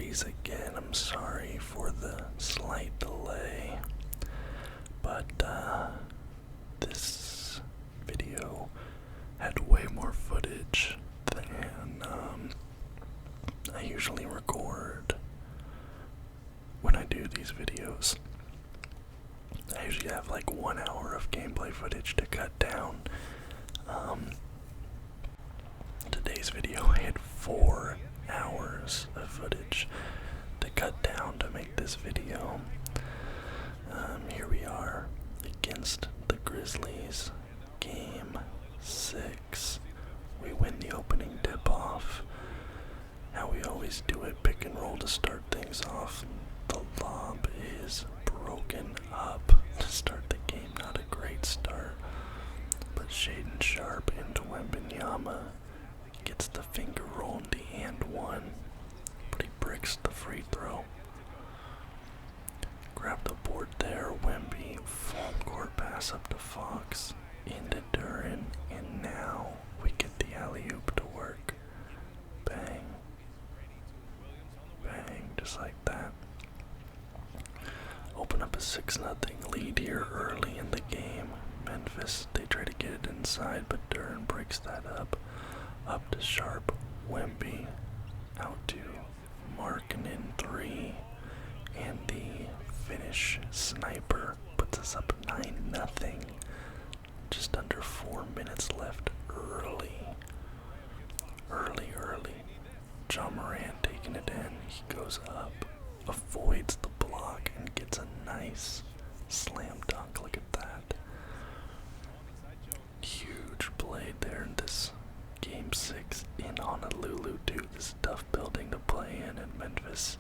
apologies again. I'm sorry for the slight delay, but this video had way more footage than I usually record when I do these videos. I usually have like 1 hour of gameplay footage to cut down. Today's video I had 4 hours of footage to cut down to make this video. Here we are against the Grizzlies, game 6. We win the opening tip-off. How we always do it, pick and roll to start things off. The lob is broken up to start the game, not a great start. But Shaden Sharp into Wembanyama gets the finger roll in the and one, but he bricks the free throw. Grab the board there, Wemby, full court pass up to Fox, into Duran, and now we get the alley-oop to work. Bang. Bang, just like that. Open up a 6-0 lead here early in the game. Memphis, they try to get it inside, but Duran breaks that up. Up to Sharp, Wemby, out to Markkanen 3, and the finish sniper puts us up 9-0. Just under 4 minutes left early. John Moran taking it in, he goes up, avoids the block, and gets a nice slam dunk. Look at that. Huge play there in this Game 6 in Honolulu, dude. This is a tough building to play in Memphis.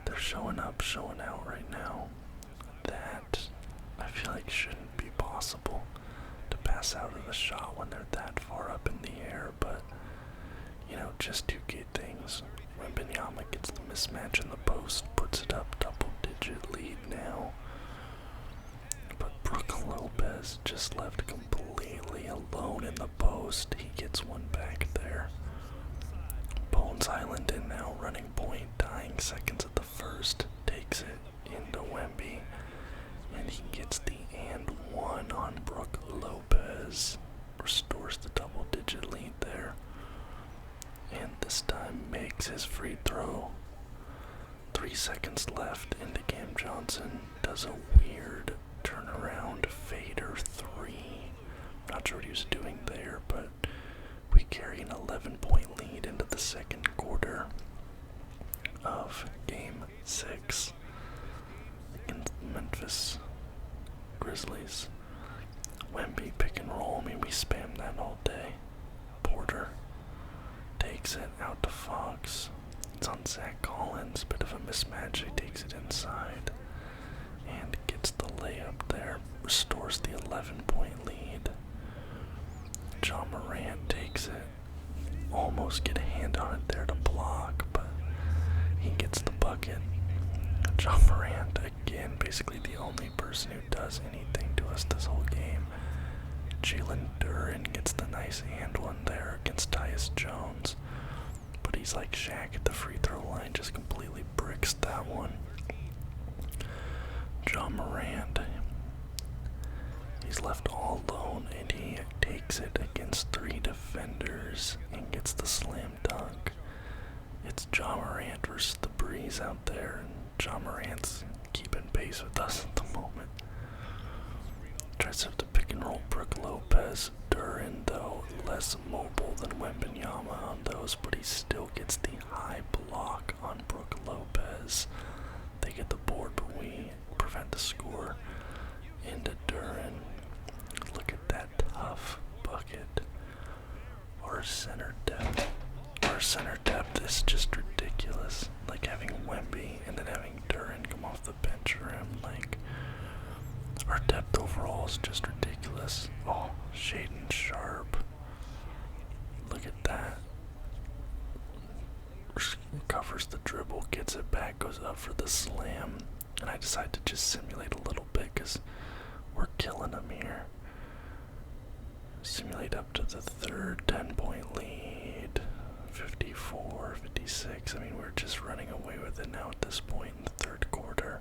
They're showing up, showing out right now. That, I feel like, shouldn't be possible to pass out of the shot when they're that far up in the air, but, you know, just two good things. Wembanyama gets the mismatch in the post, puts it up, double-digit lead now. But Brook Lopez just left completely alone in the post. He gets one back there. Bones Island in now, running point, dying seconds at the first. Takes it into Wemby, and he gets the and one on Brook Lopez. Restores the double-digit lead there. And this time makes his free throw. 3 seconds left into Cam Johnson. Does a weird turnaround fader 3. Not sure what he was doing there, but we carry an 11-point lead into the second quarter of Game 6 against the Memphis Grizzlies. Wemby pick and roll. I mean, we spam that all day. Porter takes it out to Fox. It's on Zach Collins. Bit of a mismatch. He takes it inside and gets the layup there. Restores the 11-point lead. John Moran takes it. Almost get a hand on it there to block, but he gets the bucket. John Moran, again, basically the only person who does anything to us this whole game. Jalen Duran gets the nice hand one there against Tyus Jones, but he's like Shaq at the free throw line, just completely bricks that one. John Moran, he's left all alone, and he takes it against 3 defenders and gets the slam dunk. It's John Morant versus the Breeze out there, and John Morant's keeping pace with us at the moment. Tries to have the pick and roll Brook Lopez. Duran, though, less mobile than Wembanyama on those, but he still gets the high block on Brook Lopez. They get the board, but we prevent the score. Into Duran. Look at that tough bucket. Our center depth is just ridiculous. Like having Wemby and then having Duran come off the bench for him. Like, our depth overall is just ridiculous. Oh, Shaden Sharp. Look at that. Recovers the dribble, gets it back, goes up for the slam. And I decide to just simulate a little bit because we're killing him here. Simulate up to the third 10-point lead. 54, 56. I mean, we're just running away with it now at this point in the third quarter.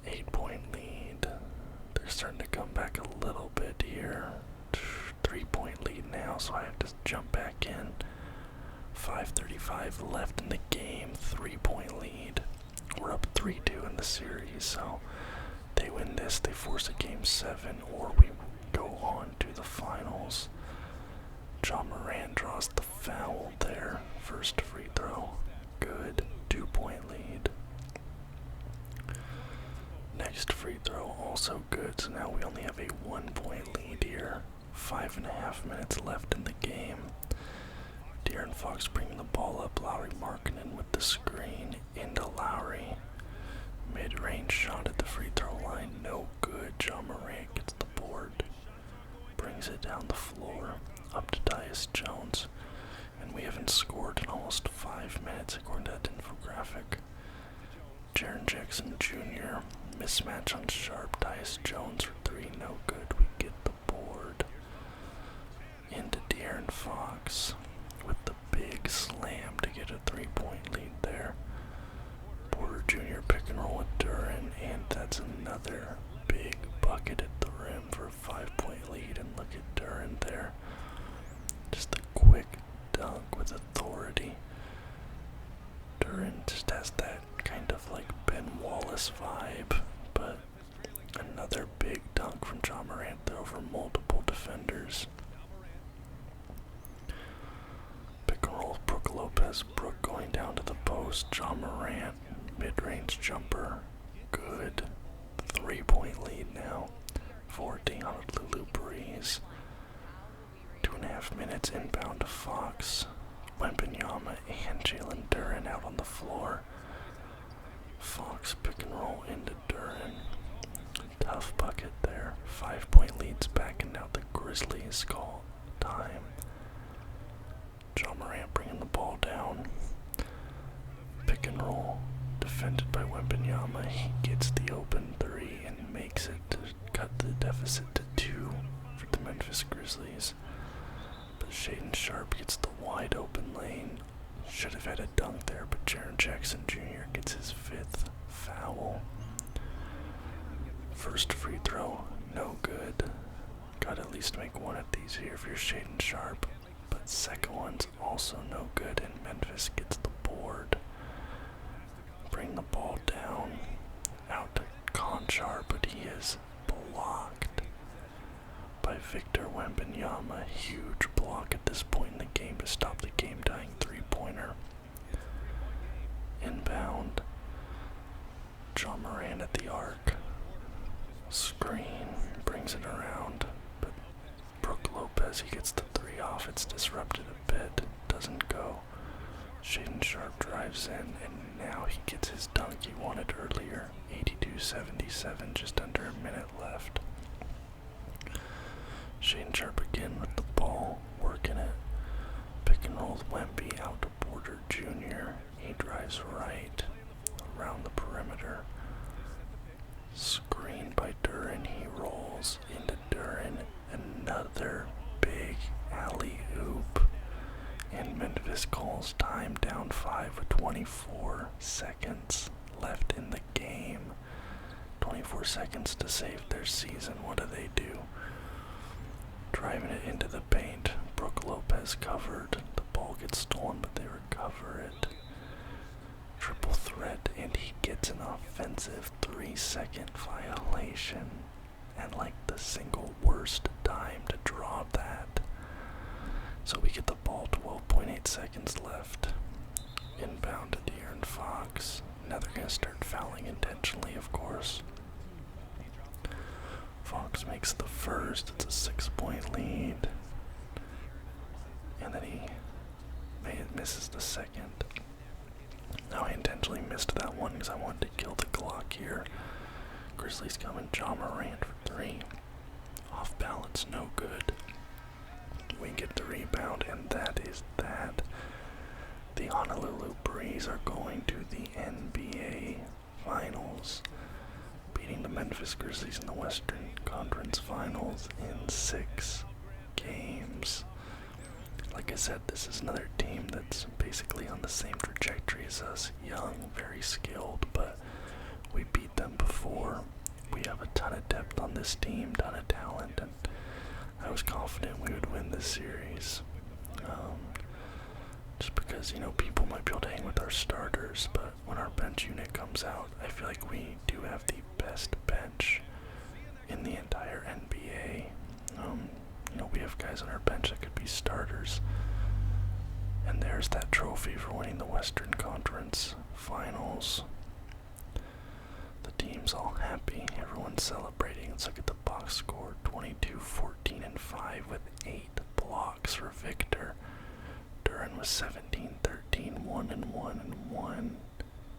8-point lead. They're starting to come back a little bit here. 3-point lead now, so I have to jump back in. 5:35 left in the game. 3-point lead. We're up 3-2 in the series, so they win this, they force a game 7, or we go on to the finals. John Moran draws the foul there. First free throw. Good. 2-point lead. Next free throw, also good. So now we only have a 1-point lead here. 5.5 minutes left in the game. De'Aaron Fox bringing the ball up. Lowry Markkanen with the screen into Lowry. Mid-range shot at the free throw line. No good. John Moran gets the board. Brings it down the floor. Up to Tyus Jones. And we haven't scored in almost 5 minutes according to that infographic. Jaren Jackson Jr. Mismatch on Sharp. Tyus Jones for 3. No good. We get the board. Into De'Aaron Fox with the big slam to get a 3-point lead there. Porter Jr. pick and roll with Duren, and that's another big bucket at the rim for a 5-point lead. And look at Duren there. Just a quick dunk with authority. Duren just has that kind of like Ben Wallace vibe, but another big dunk from John Morant over multiple defenders. Pick and roll, Brook Lopez. Brook going down to the post. John Morant, mid-range jumper. Good. 3-point lead now. 14 on Lulu Breeze. 2.5 minutes inbound to Fox. Wembanyama and Jalen Duren out on the floor. Fox pick and roll into Duren. Tough bucket there. 5-point leads back, and now the Grizzlies call time. John Morant bringing the ball down. Pick and roll. Defended by Wembanyama. He gets the open 3 and makes it to cut the deficit to 2 for the Memphis Grizzlies. But Shaedon Sharpe gets the wide open lane. Should have had a dunk there, but Jaren Jackson Jr. gets his 5th foul. First free throw, no good. Gotta at least make one of these here if you're Shaedon Sharpe. But second one's also no good, and Memphis gets the board. Bring the ball down. Out to Conchar, but he is blocked by Victor Wembanyama. Huge block at this point in the game to stop the game-tying 3-pointer. Inbound. John Moran at the arc. Screen. Brings it around. But Brook Lopez, he gets the 3 off. It's disrupted a bit. Doesn't go. Shaedon Sharpe drives in, and now he gets his dunk he wanted earlier. 82-77, just under a minute left. Shaedon Sharpe again with the ball, working it. Pick and roll with Wemby out to Porter Jr. He drives right around the perimeter. Screen by Duren. He rolls into Duren. Another big alley-oop. And Memphis calls time, down 5 with 24 seconds left in the game. 24 seconds to save their season. What do? Driving it into the paint. Brook Lopez covered. The ball gets stolen, but they recover it. Triple threat, and he gets an offensive 3-second violation. And like the single worst time to draw that. So we get the ball, 12.8 seconds left. Inbound to De'Aaron Fox. Now they're going to start fouling intentionally, of course. Fox makes the first. It's a 6-point lead. And then he misses the second. Now I intentionally missed that one because I wanted to kill the clock here. Grizzlies coming. John Morant for 3. Off balance, no good. We get the rebound, and that is that. The Honolulu Breeze are going to the NBA Finals, beating the Memphis Grizzlies in the Western Conference Finals in 6 games. Like like I said, this is another team that's basically on the same trajectory as us. Young, very skilled, but we beat them before. We have a ton of depth on this team, ton of talent, and I was confident we would win this series. Just because, people might be able to hang with our starters, but when our bench unit comes out, I feel like we do have the best bench in the entire NBA. We have guys on our bench that could be starters. And there's that trophy for winning the Western Conference Finals. The team's all happy. Everyone's celebrating. Let's look at the box score. 22, 14, and 5 with 8 blocks for Victor. Duran was 17, 13, 1 and 1 and 1.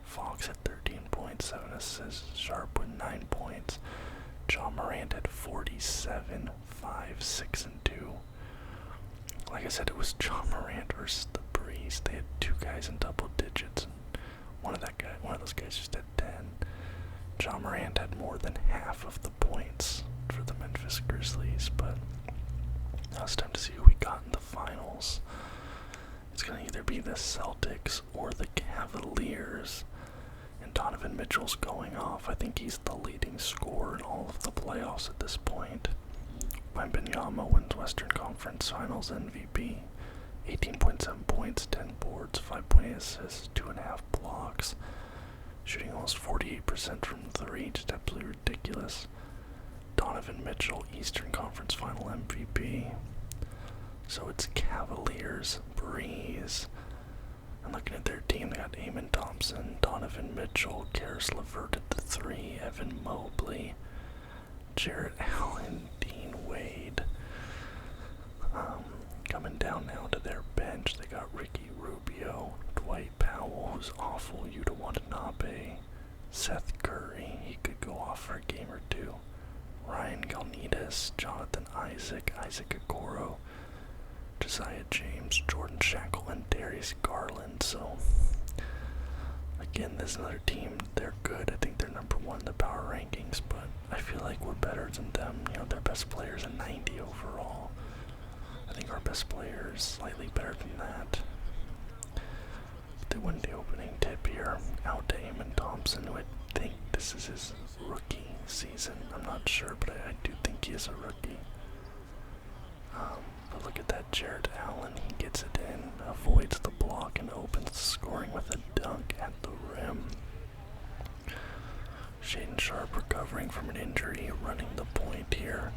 Fox had 13 points, 7 assists. Sharp with 9 points. John Morant had 47, 5, 6, and 2. Like I said, it was John Morant versus the Breeze. They had 2 guys in double digits, and one of those guys just had 10. John Morant had more than half of the points for the Memphis Grizzlies, but now it's time to see who we got in the finals. It's going to either be the Celtics or the Cavaliers. And Donovan Mitchell's going off. I think he's the leading scorer in all of the playoffs at this point. Wembanyama wins Western Conference Finals MVP. 18.7 points, 10 boards, 5.8 assists, 2.5 blocks. Shooting almost 48% from 3, just absolutely ridiculous. Donovan Mitchell, Eastern Conference Final MVP. So it's Cavaliers, Breeze. And looking at their team, they got Amen Thompson, Donovan Mitchell, Karis LeVert at the 3, Evan Mobley, Jarrett Allen, Dean Wade. Coming down now to their bench, they got Ricky Rubio, Dwight Powell, who's awful, Yuta Watanabe, Seth Curry, he could go off for a game or two, Ryan Galnitas, Jonathan Isaac, Isaac Okoro, Josiah James, Jordan Shackle, and Darius Garland. So, again, this is another team. They're good. I think they're number 1 in the power rankings, but I feel like we're better than them. Their best player is a 90 overall. I think our best player is slightly better than that. They win the opening tip here. Out to Amen Thompson, who I think this is his rookie season. I'm not sure, but I do think he is a rookie. But look at that, Jarrett Allen, he gets it in, avoids the block, and opens the scoring with a dunk at the rim. Shaedon Sharp recovering from an injury, running the point here.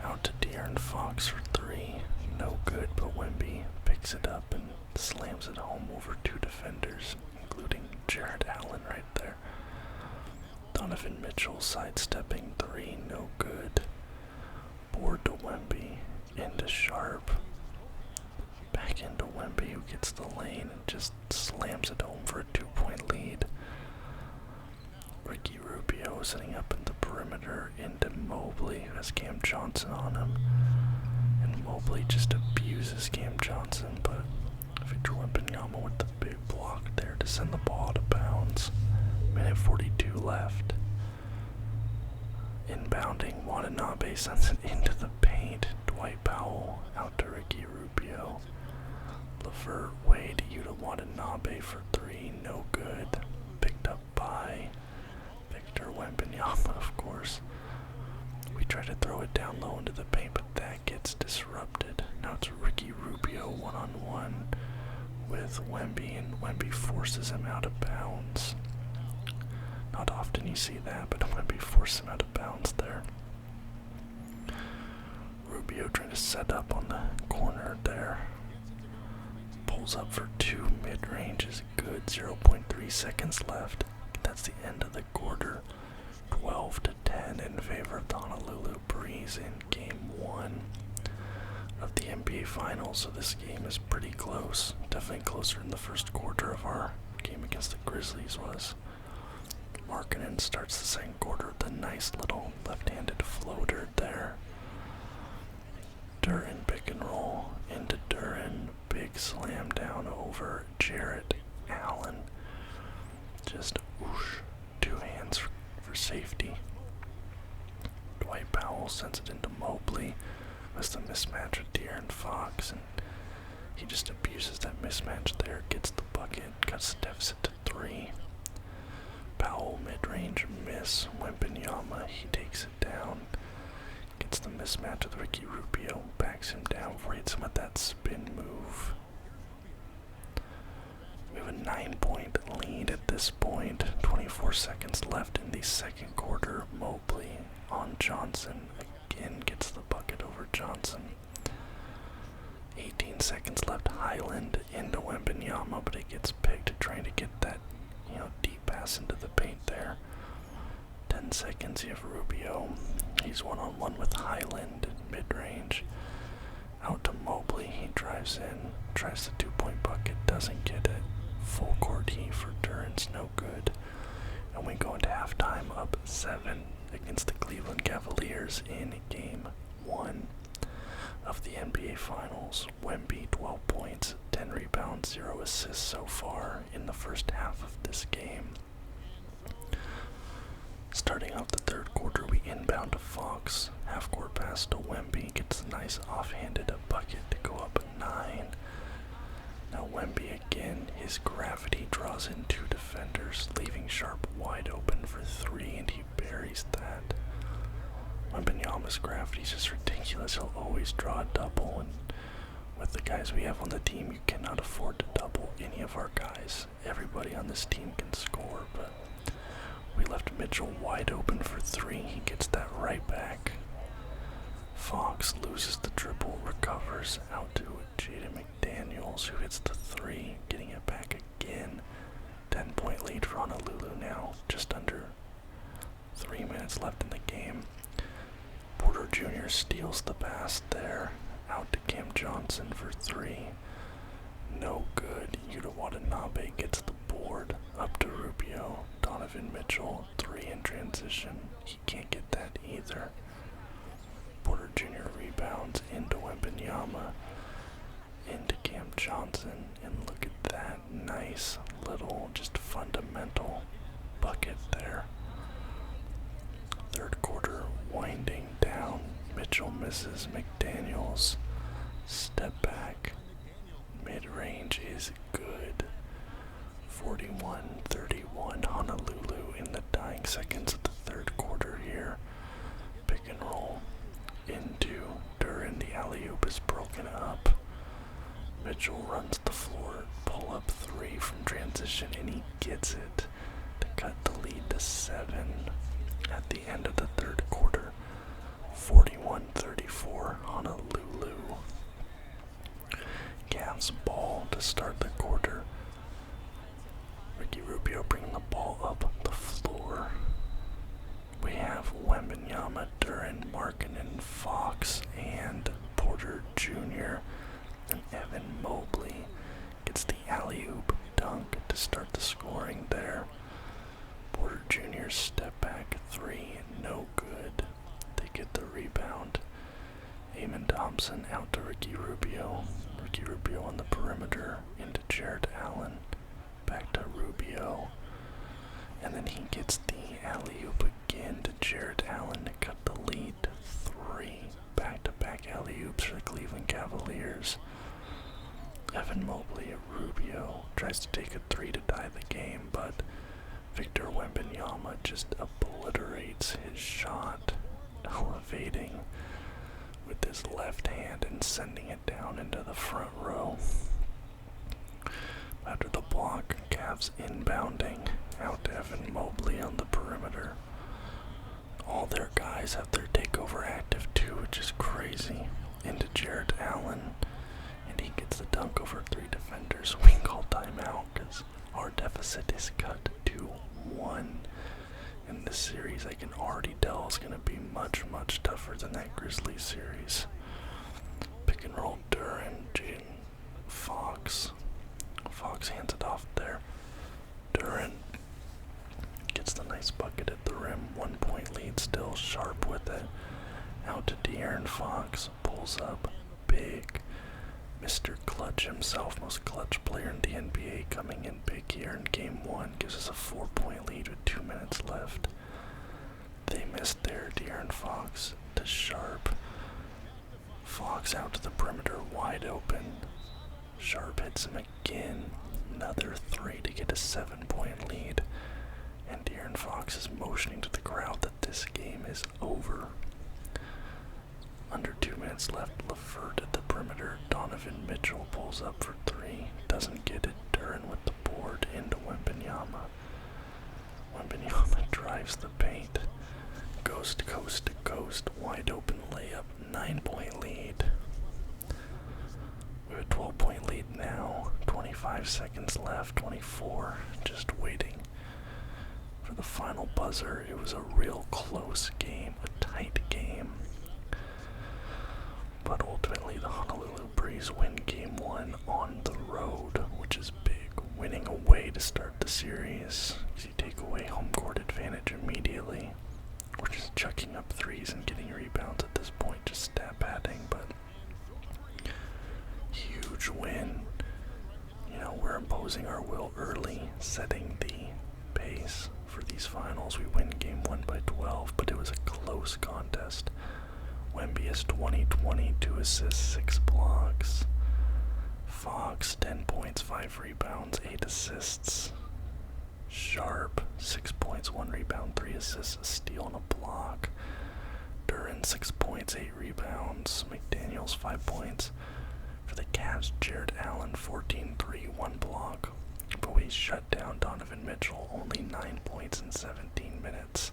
Out to De'Aaron Fox for 3, no good, but Wemby picks it up and slams it home over 2 defenders, including Jarrett Allen right there. Donovan Mitchell sidestepping 3, no good. Board to Wemby. Into Sharp, back into Wemby, who gets the lane and just slams it home for a 2-point lead. Ricky Rubio setting up in the perimeter into Mobley, who has Cam Johnson on him, and Mobley just abuses Cam Johnson, but Victor Wembanyama with the big block there to send the ball out of bounds. Minute 42 left. Inbounding, Watanabe sends it into the paint. Dwight Powell out to Ricky Rubio. LeVert, Wade, Yuta Watanabe for 3, no good. Picked up by Victor Wembanyama, of course. We try to throw it down low into the paint, but that gets disrupted. Now it's Ricky Rubio one-on-one with Wemby, and Wemby forces him out of bounds. Not often you see that, but Wemby forces him out of bounds there. Rubio trying to set up on the corner there. Pulls up for 2, mid-range is good, 0.3 seconds left. That's the end of the quarter. 12-10 in favor of the Honolulu Breeze in game 1 of the NBA Finals, so this game is pretty close. Definitely closer in the first quarter of our game against the Grizzlies was. Markkanen starts the second quarter with a nice little left-handed floater there. Duran pick and roll into Duran. Big slam down over Jarrett Allen. Just whoosh. 2 hands for safety. Dwight Powell sends it into Mobley. Missed the mismatch with De'Aaron Fox, and He just abuses that mismatch there, gets the bucket, cuts the deficit to 3. Powell mid-range miss. Wembanyama, he takes it down. Gets the mismatch with Ricky Rubio, backs him down before he hits him with that spin move. We have a 9-point lead at this point. 24 seconds left in the second quarter. Mobley on Johnson again gets the bucket over Johnson. 18 seconds left. Highland into Wembanyama, but it gets picked trying to get that, deep pass into the paint there. 10 seconds. You have Rubio. He's one-on-one with Highland mid-range. Out to Mobley. He drives in, tries the 2-point bucket, doesn't get it. Full court heat for Duran's no good. And we go into halftime up 7 against the Cleveland Cavaliers in game 1 of the NBA Finals. Wemby, 12 points, 10 rebounds, 0 assists so far in the first half of this game. Starting off the third quarter, we inbound to Fox. Half-court pass to Wemby, gets a nice offhanded bucket to go up 9. Now Wemby again, his gravity draws in 2 defenders, leaving Sharp wide open for 3, and he buries that. Wembanyama's gravity is just ridiculous. He'll always draw a double, and with the guys we have on the team, you cannot afford to double any of our guys. Everybody on this team can score, but we left Mitchell wide open for 3. He gets that right back. Fox loses the dribble, recovers out to Jaden McDaniels, who hits the 3, getting it back again. 10-point lead for Honolulu now, just under 3 minutes left in the game. Porter Jr. steals the pass there, out to Cam Johnson for 3. No good. Yuta Watanabe gets the board, up to Rubio. Donovan Mitchell, 3 in transition. He can't get that either. Porter Jr. rebounds into Wembanyama, into Cam Johnson, and look at that nice little, just fundamental bucket there. Third quarter winding down. Mitchell misses. McDaniels, step back. Mid-range is good. 41-31 Honolulu in the dying seconds of the third quarter here. Pick and roll into Duran. The alley-oop is broken up. Mitchell runs the floor, pull up 3 from transition, and he gets it to cut the lead to 7 at the end of the third quarter. 41-34 Honolulu. Cavs ball to start the quarter. Ricky Rubio bringing the ball up the floor. We have Wembanyama, Duran, Markkanen, Fox, and Porter Jr. And Evan Mobley gets the alley-oop dunk to start the scoring there. Porter Jr. step back 3, no good. They get the rebound. Eamon Thompson out to Ricky Rubio. Ricky Rubio on the perimeter into Jarrett Allen. Back to Rubio. And then he gets the alley-oop again to Jarrett Allen to cut the lead to 3. Back-to-back alley-oops for the Cleveland Cavaliers. Evan Mobley at Rubio tries to take a 3 to tie the game, but Victor Wembanyama just obliterates his shot, elevating with his left hand and sending it down into the front row. After the block, Cavs inbounding out to Evan Mobley on the perimeter. All their guys have their takeover active too, which is crazy. Into Jarrett Allen, and he gets the dunk over 3 defenders. We can call timeout because our deficit is cut to 1. In this series, I can already tell is going to be much, much tougher than that Grizzlies series. Pick and roll Duran, Jaden, Fox. Fox hands it off there. Duran gets the nice bucket at the rim. 1-point lead still. Sharp with it. Out to De'Aaron Fox. Pulls up. Big. Mr. Clutch himself. Most clutch player in the NBA coming in big here in game 1. Gives us a 4-point lead with 2 minutes left. They missed there. De'Aaron Fox to Sharp. Fox out to the perimeter. Wide open. Sharp hits him again. Another 3 to get a 7-point lead. And De'Aaron Fox is motioning to the crowd that this game is over. Under 2 minutes left, LeVert at the perimeter. Donovan Mitchell pulls up for 3. Doesn't get it. Duren with the board into Wembanyama. Wembanyama drives the paint. Goes to coast to coast. Wide open layup. 9-point lead. We have a 12-point lead now. 25 seconds left. 24. Just waiting for the final buzzer. It was a real close game. A tight game. But ultimately, the Honolulu Breeze win Game 1 on the road, which is big. Winning away to start the series, because you take away home court advantage immediately. We're just chucking up threes and getting rebounds at this point, just stat padding, but huge win. You know, we're imposing our will early, setting the pace for these finals. We win Game 1 by 12, but it was a close contest. Wemby is 20-20, 2 assists, 6 blocks. Fox, 10 points, 5 rebounds, 8 assists. Sharp, 6 points, 1 rebound, 3 assists, a steal, and a block. Duren, 6 points, 8 rebounds. McDaniels, 5 points. For the Cavs, Jared Allen, 14-3, 1 block. But we shut down Donovan Mitchell, only 9 points in 17 minutes.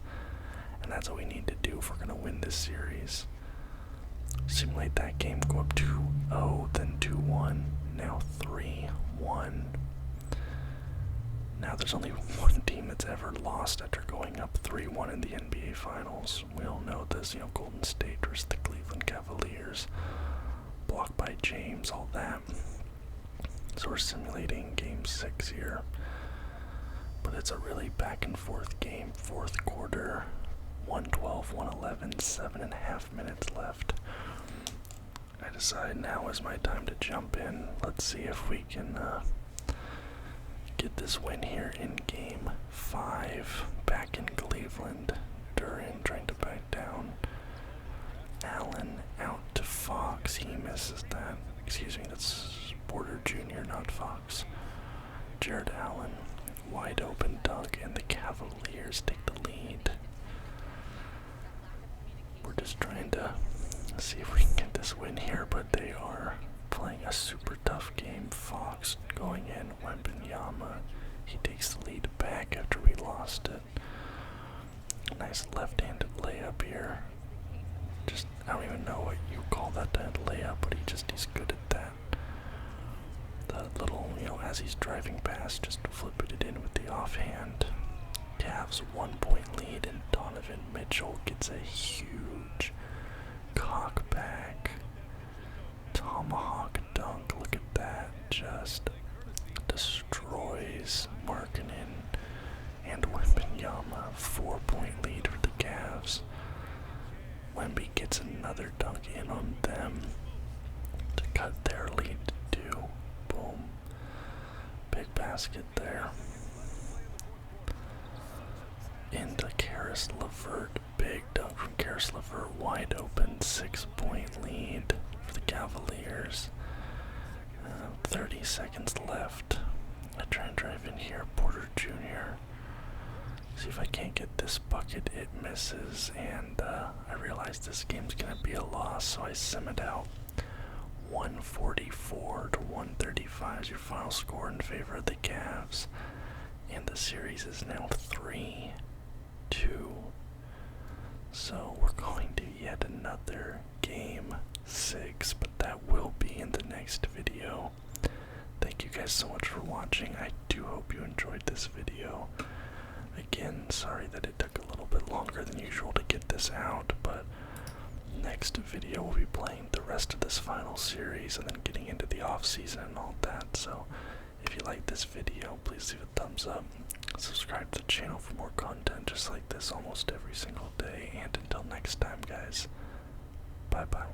And that's what we need to do if we're going to win this series. Simulate that game, go up 2-0, then 2-1, now 3-1. Now there's only one team that's ever lost after going up 3-1 in the NBA Finals. We all know this, you know, Golden State versus the Cleveland Cavaliers. Blocked by James, all that. So we're simulating Game 6 here. But it's a really back and forth game, fourth quarter. 112, 111, 7.5 minutes left. I decide now is my time to jump in. Let's see if we can get this win here in Game 5. Back in Cleveland. Duren trying to back down. Allen out to Fox. He misses that. Excuse me, that's Porter Jr., not Fox. Jared Allen. Wide open dunk, and the Cavaliers take the lead. We're just trying to see if we can get this win here, but they are playing a super tough game. Fox going in, Wembanyama, he takes the lead back after we lost it. Nice left-handed layup here. Just, I don't even know what you call that layup, but he's good at that. The little, you know, as he's driving past, just flipping it in with the offhand. Cavs 1-point lead, and Donovan Mitchell gets a huge cock back tomahawk dunk. Look at that, just destroys Markkanen and Wembanyama. 4-point lead for the Cavs. Wemby gets another dunk in on them to cut their lead to 2. Boom. Big basket there. Into Karis LeVert. Big dunk from Karis LeVert. Wide open. 6-point lead for the Cavaliers. 30 seconds left. I try and drive in here. Porter Jr. See if I can't get this bucket. It misses, and I realize this game's gonna be a loss, so I sim it out. 144 to 135 is your final score in favor of the Cavs, and the series is now 3-2. So we're going to yet another Game 6, but that will be in the next video. Thank you guys so much for watching. I do hope you enjoyed this video. Again, sorry that it took a little bit longer than usual to get this out, but next video we'll be playing the rest of this final series and then getting into the off season and all that. So if you like this video, please leave a thumbs up. Subscribe to the channel for more content just like this almost every single day. And until next time, guys, bye bye.